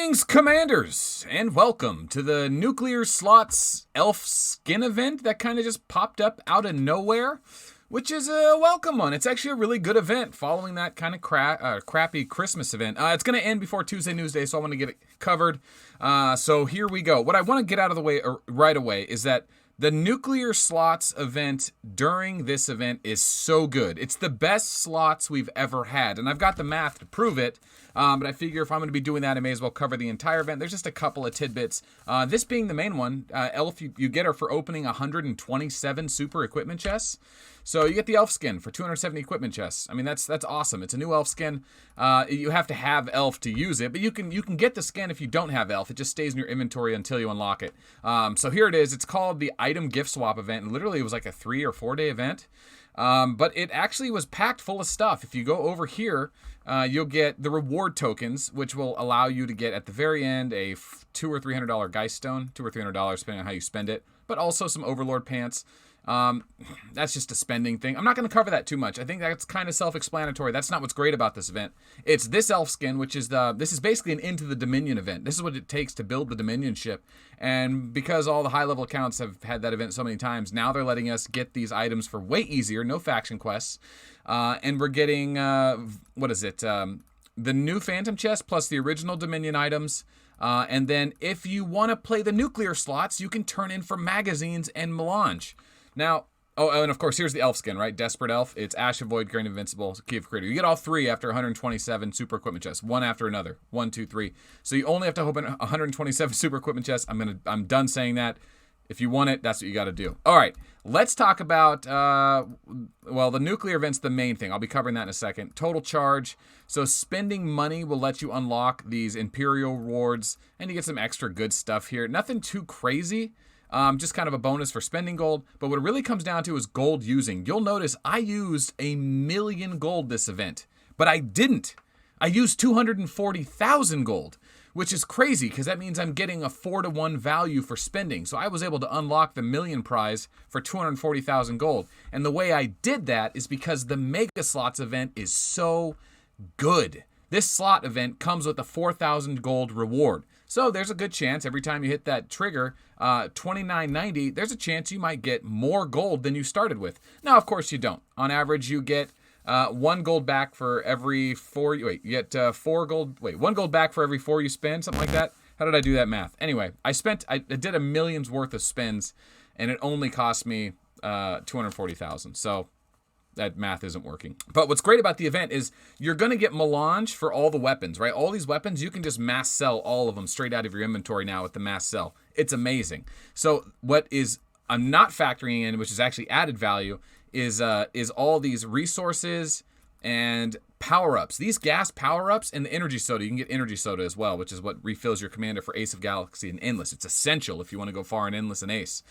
Greetings, Commanders, and welcome to the Nuclear Slots Elf Skin event that kind of just popped up out of nowhere, which is a welcome one. It's actually a really good event following that kind of crappy Christmas event. It's going to end before Tuesday Newsday, so I want to get it covered. So here we go. What I want to get out of the way right away is that the Nuclear Slots event during this event is so good. It's the best slots we've ever had, and I've got the math to prove it. But I figure if I'm going to be doing that, I may as well cover the entire event. There's just a couple of tidbits. This being the main one, Elf you get her for opening 127 super equipment chests. So you get the Elf skin for 270 equipment chests. I mean, that's awesome. It's a new Elf skin. You have to have Elf to use it, but you can get the skin if you don't have Elf. It just stays in your inventory until you unlock it. So here it is. It's called the Item Gift Swap event, and literally it was like a 3 or 4 day event. But it actually was packed full of stuff. If you go over here, you'll get the reward tokens, which will allow you to get at the very end a $200 or $300 Geist Stone, $200 or $300 depending on how you spend it, but also some Overlord pants. That's just a spending thing. I'm not going to cover that too much. I think that's kind of self-explanatory. That's not what's great about this event. It's this Elf skin, which is this is basically an Into the Dominion event. This is what it takes to build the Dominion ship. And because all the high-level accounts have had that event so many times, now they're letting us get these items for way easier, no faction quests. And we're getting, the new Phantom chest plus the original Dominion items. And then if you want to play the nuclear slots, you can turn in for magazines and melange. Now, and of course, here's the Elf skin, right? Desperate Elf. It's Ash of Void, Grain of Invincible, Key of Creator. You get all three after 127 super equipment chests, one after another. 1, 2, 3. So you only have to open 127 super equipment chests. I'm done saying that. If you want it, that's what you got to do. All right, let's talk about, the nuclear event's the main thing. I'll be covering that in a second. Total charge. So spending money will let you unlock these Imperial rewards, and you get some extra good stuff here. Nothing too crazy. Just kind of a bonus for spending gold. But what it really comes down to is gold using. You'll notice I used 1 million gold this event, but I didn't. I used 240,000 gold, which is crazy because that means I'm getting a 4-to-1 value for spending. So I was able to unlock the million prize for 240,000 gold. And the way I did that is because the Mega Slots event is so good. This slot event comes with a 4,000 gold reward. So there's a good chance every time you hit that trigger, $29.90, there's a chance you might get more gold than you started with. Now, of course, you don't. On average, you get 1 gold back for every 4. You get 1 gold back for every 4 you spend, something like that. How did I do that math? Anyway, I did a million's worth of spends, and it only cost me 240,000. So that math isn't working. But what's great about the event is you're going to get melange for all the weapons, right? All these weapons, you can just mass sell all of them straight out of your inventory now with the mass sell. It's amazing. So what is I'm not factoring in, which is actually added value, is all these resources and power-ups. These gas power-ups and the energy soda. You can get energy soda as well, which is what refills your commander for Ace of Galaxy and Endless. It's essential if you want to go far in Endless and Ace.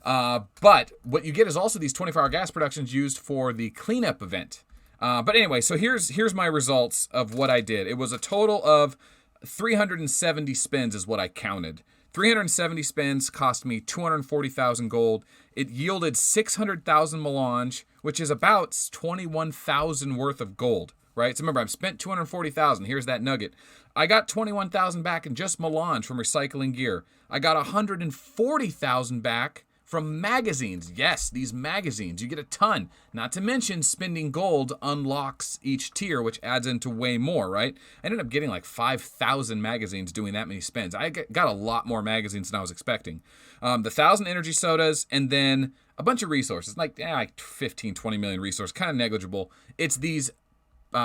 But what you get is also these 24-hour gas productions used for the cleanup event. But anyway, so here's my results of what I did. It was a total of 370 spins is what I counted. 370 spins cost me 240,000 gold. It yielded 600,000 melange, which is about 21,000 worth of gold, right? So remember, I've spent 240,000. Here's that nugget. I got 21,000 back in just melange from recycling gear. I got 140,000 back from magazines. Yes, these magazines. You get a ton. Not to mention spending gold unlocks each tier, which adds into way more, right? I ended up getting like 5,000 magazines doing that many spends. I got a lot more magazines than I was expecting. The 1,000 energy sodas, and then a bunch of resources, like 15, 20 million resources, kind of negligible. It's these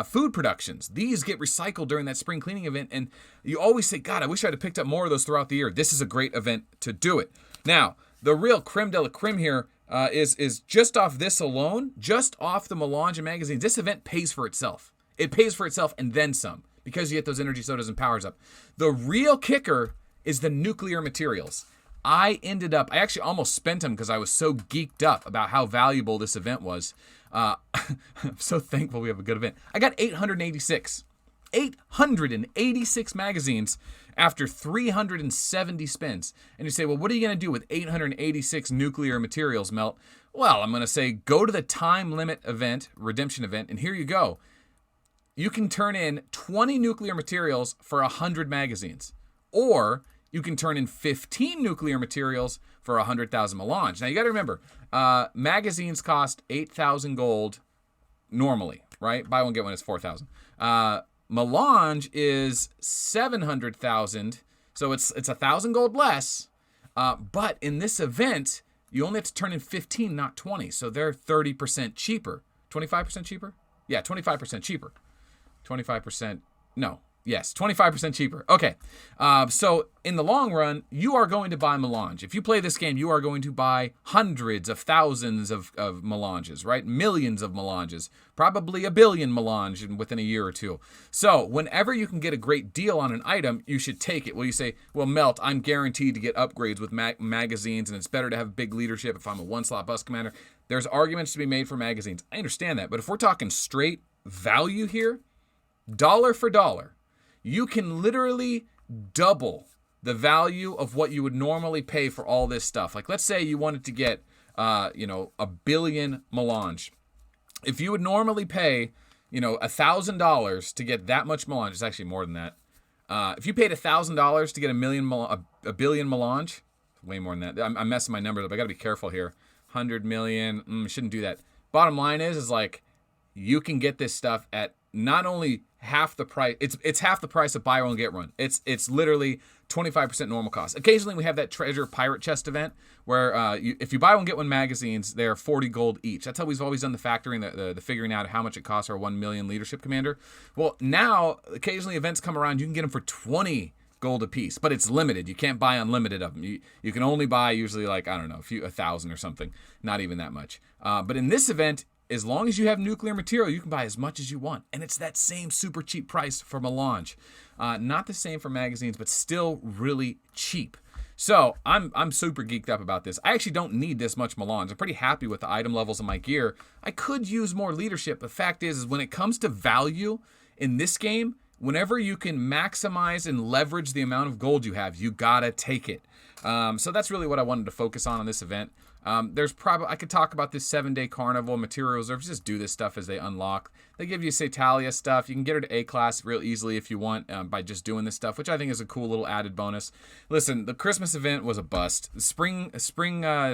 food productions. These get recycled during that spring cleaning event, and you always say, God, I wish I'd have picked up more of those throughout the year. This is a great event to do it. Now, the real creme de la creme here is just off this alone, just off the melange and magazines. This event pays for itself. It pays for itself and then some because you get those energy sodas and powers up. The real kicker is the nuclear materials. I actually almost spent them because I was so geeked up about how valuable this event was. I'm so thankful we have a good event. I got 886 magazines after 370 spins. And you say, well, what are you going to do with 886 nuclear materials, Melt? Well, I'm going to say, go to the time limit event, redemption event, and here you go. You can turn in 20 nuclear materials for 100 magazines. or you can turn in 15 nuclear materials for 100,000 melange. Now, you got to remember, magazines cost 8,000 gold normally, right? Buy one, get one is 4,000. Melange is 700,000, so it's 1,000 gold less. But in this event, you only have to turn in 15, not 20. So they're 30% cheaper. 25% cheaper? Yeah, 25% cheaper. 25%, no. Yes, 25% cheaper. Okay, so in the long run, you are going to buy melange. If you play this game, you are going to buy hundreds of thousands of melanges, right? Millions of melanges, probably a billion melange within a year or two. So whenever you can get a great deal on an item, you should take it. Well, you say, well, Melt, I'm guaranteed to get upgrades with magazines, and it's better to have big leadership if I'm a one-slot bus commander. There's arguments to be made for magazines. I understand that, but if we're talking straight value here, dollar for dollar, you can literally double the value of what you would normally pay for all this stuff. Like, let's say you wanted to get, a billion melange. If you would normally pay, $1,000 to get that much melange, it's actually more than that. If you paid $1,000 to get a billion melange, way more than that. I'm messing my numbers up. I got to be careful here. 100 million, shouldn't do that. Bottom line is like, you can get this stuff at not only half the price, it's half the price of buy one get one. It's literally 25% normal cost. Occasionally we have that treasure pirate chest event where if you buy one get one magazines, they're 40 gold each. That's how we've always done the factoring, the figuring out how much it costs our 1 million leadership commander. Well, now occasionally events come around, you can get them for 20 gold a piece, but it's limited. You can't buy unlimited of them. You can only buy usually like, I don't know, 1,000 or something, not even that much. But in this event, as long as you have nuclear material, you can buy as much as you want. And it's that same super cheap price for melange. Not the same for magazines, but still really cheap. So I'm super geeked up about this. I actually don't need this much melange. I'm pretty happy with the item levels of my gear. I could use more leadership. The fact is when it comes to value in this game, whenever you can maximize and leverage the amount of gold you have, you gotta take it. So that's really what I wanted to focus on this event. There's probably, I could talk about this 7-day carnival, material reserves, just do this stuff as they unlock. They give you Satalia stuff. You can get her to A class real easily if you want by just doing this stuff, which I think is a cool little added bonus. Listen, the Christmas event was a bust. Spring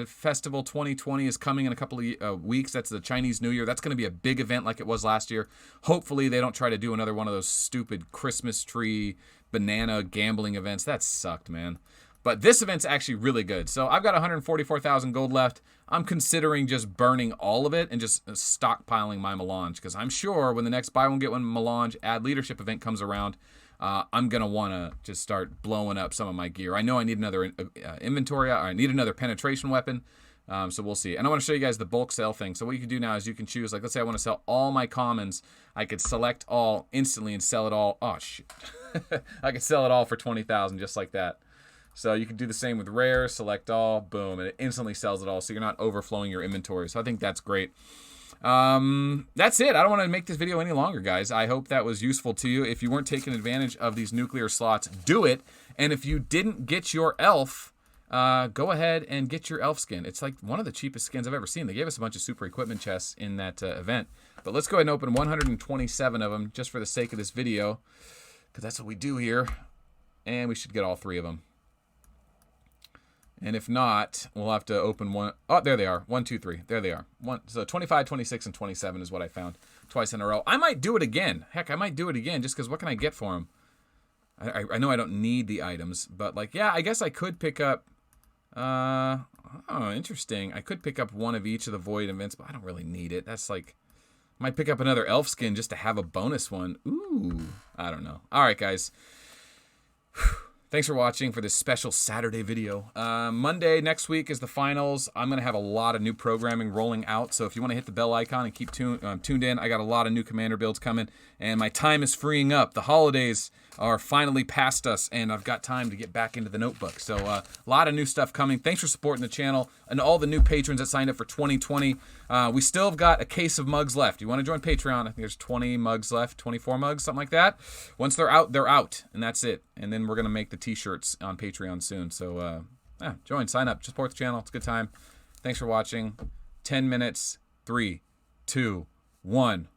Festival 2020 is coming in a couple of weeks. That's the Chinese New Year. That's going to be a big event like it was last year. Hopefully they don't try to do another one of those stupid Christmas tree banana gambling events. That sucked, man. But this event's actually really good. So I've got 144,000 gold left. I'm considering just burning all of it and just stockpiling my melange because I'm sure when the next buy one get one melange add leadership event comes around, I'm going to want to just start blowing up some of my gear. I know I need another inventory. I need another penetration weapon. So we'll see. And I want to show you guys the bulk sale thing. So what you can do now is you can choose, like, let's say I want to sell all my commons. I could select all instantly and sell it all. Oh, shit. I could sell it all for 20,000 just like that. So you can do the same with rare, select all, boom, and it instantly sells it all. So you're not overflowing your inventory. So I think that's great. That's it. I don't want to make this video any longer, guys. I hope that was useful to you. If you weren't taking advantage of these nuclear slots, do it. And if you didn't get your elf, go ahead and get your elf skin. It's like one of the cheapest skins I've ever seen. They gave us a bunch of super equipment chests in that event. But let's go ahead and open 127 of them just for the sake of this video, because that's what we do here. And we should get all 3 of them. And if not, we'll have to open one. Oh, there they are. 1, 2, 3. There they are. So 25, 26, and 27 is what I found twice in a row. I might do it again. Heck, I might do it again just because what can I get for them? I know I don't need the items, but like, yeah, I guess I could pick up. Oh, interesting. I could pick up one of each of the void events, but I don't really need it. That's like, I might pick up another elf skin just to have a bonus one. Ooh, I don't know. All right, guys. Thanks for watching for this special Saturday video. Monday next week is the finals. I'm going to have a lot of new programming rolling out, so if you want to hit the bell icon and keep tuned in, I got a lot of new commander builds coming, and my time is freeing up. The holidays are finally past us, and I've got time to get back into the notebook. So a lot of new stuff coming. Thanks for supporting the channel and all the new patrons that signed up for 2020. We still have got a case of mugs left. You want to join Patreon? I think there's 20 mugs left, 24 mugs, something like that. Once they're out, and that's it. And then we're going to make the t-shirts on Patreon soon. So yeah, join, sign up, support the channel. It's a good time. Thanks for watching. 10 minutes, 3, 2, 1.